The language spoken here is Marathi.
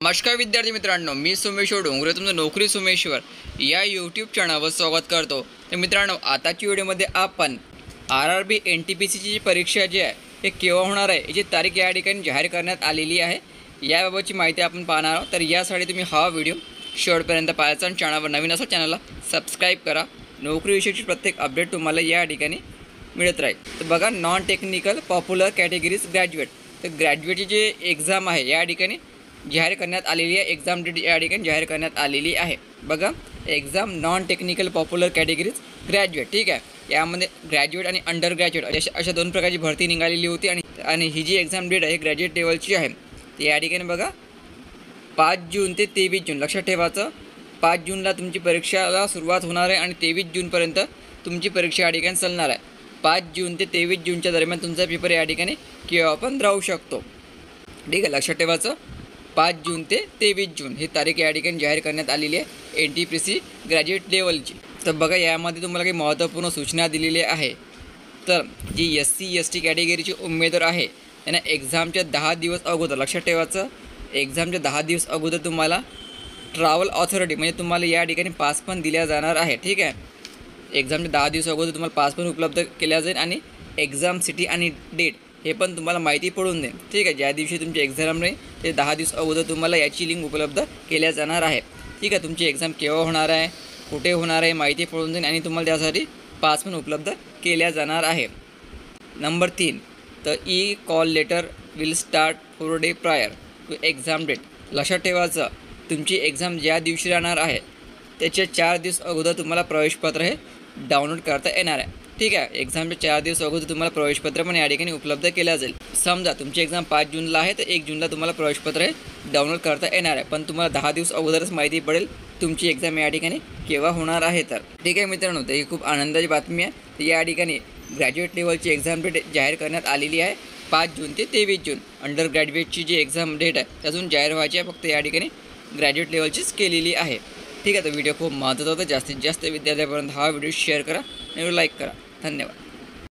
नमस्कार विद्यार्थी मित्रांनो, मी सोमेश्वर डोंगरे तुमचं नोकरी सोमेश्वर या यूट्यूब चॅनलवर स्वागत करतो। तर मित्रांनो, आताची व्हिडिओमध्ये आपण RRB NTPCची जी परीक्षा जी आहे हे केव्हा होणार आहे याची तारीख या ठिकाणी जाहीर करण्यात आलेली आहे, याबाबतची माहिती आपण पाहणार आहोत। तर यासाठी तुम्ही हा व्हिडिओ शेवटपर्यंत पाहायचा आणि चॅनलवर नवीन असा चॅनलला सबस्क्राईब करा। नोकरीविषयीची प्रत्येक अपडेट तुम्हाला या ठिकाणी मिळत राहील। तर बघा, non technical popular categories graduate, तर ग्रॅज्युएटची जे एक्झाम आहे या ठिकाणी जाहीर करण्यात आलेली आहे। एक्झाम डेट या ठिकाणी जाहीर करण्यात आलेली आहे। बघा, exam non technical popular categories graduate, ठीक आहे। यामध्ये ग्रॅज्युएट आणि अंडर ग्रॅज्युएट अशा दोन प्रकारची भरती निघालेली होती आणि ही जी एक्झाम डेट आहे ग्रॅज्युएट लेवलची आहे। तर या ठिकाणी बघा, 5 जून ते 23 जून, लक्षात ठेवायचं 5 जूनला तुमची परीक्षाला सुरुवात होणार आहे आणि 23 जूनपर्यंत तुमची परीक्षा या ठिकाणी चालणार आहे। 5 जून ते 23 जूनच्या दरम्यान तुमचा पेपर या ठिकाणी केव्हा पण राहू शकतो, ठीक आहे। लक्षात ठेवायचं 5 जून ते 23 जून ही तारीख या ठिकाणी जाहीर करण्यात आलेली आहे NTPC ग्रॅज्युएट लेवलची। तर बघा, यामध्ये तुम्हाला काही महत्त्वपूर्ण सूचना दिलेली आहे। तर जी SC ST कॅटेगरीची उमेदवार आहे त्यांना एक्झामच्या 10 दिवस अगोदर, लक्षात ठेवायचं एक्झामच्या 10 दिवस अगोदर तुम्हाला ट्रॅव्हल ऑथॉरिटी म्हणजे तुम्हाला या ठिकाणी पास पण दिल्या जाणार आहे, ठीक आहे। एक्झामच्या 10 दिवस अगोदर तुम्हाला पास पण उपलब्ध केल्या जाईल आणि एक्झाम सिटी आणि डेट हे पण तुम्हाला माहिती पडून देईल, ठीक आहे। ज्या दिवशी तुमची एक्झाम आहे ते 10 दिवस अगोदर तुम्हाला याची लिंक उपलब्ध केल्या जाणार आहे, ठीक आहे। तुमची एक्झाम केव्हा होणार आहे, कुठे होणार आहे माहिती पडून देईल आणि तुम्हाला त्यासाठी पास पण उपलब्ध केल्या जाणार आहे। नंबर 3, तर e call letter will start 4 day prior to exam date. लक्षात ठेवायचं तुमची एक्झाम ज्या दिवशी राहणार आहे त्याच्या 4 दिवस अगोदर तुम्हाला प्रवेशपत्र हे डाउनलोड करता येणार आहे, ठीक आहे। एक्झामच्या 4 दिवस अगोदर तुम्हाला प्रवेशपत्र पण या ठिकाणी उपलब्ध केल्या जाईल। समजा तुमची एक्झाम 5 जूनला आहे तर 1 जूनला तुम्हाला प्रवेशपत्र हे डाउनलोड करता येणार आहे, पण तुम्हाला 10 दिवस अगोदरच माहिती पडेल तुमची एक्झाम या ठिकाणी केव्हा होणार आहे। तर ठीक आहे मित्रांनो, तर ही खूप आनंदाची बातमी आहे। तर या ठिकाणी ग्रॅज्युएट लेवलची एक्झाम डेट जाहीर करण्यात आलेली आहे 5 जून ते 23 जून। अंडर ग्रॅज्युएटची जी एक्झाम डेट आहे अजून जाहीर व्हायची आहे, फक्त या ठिकाणी ग्रॅज्युएट लेवलचीच केलेली आहे, ठीक आहे। तर व्हिडिओ खूप महत्त्वाचा होता। जास्तीत जास्त विद्यार्थ्यांपर्यंत हा व्हिडिओ शेअर करा आणि लाईक करा। धन्यवाद।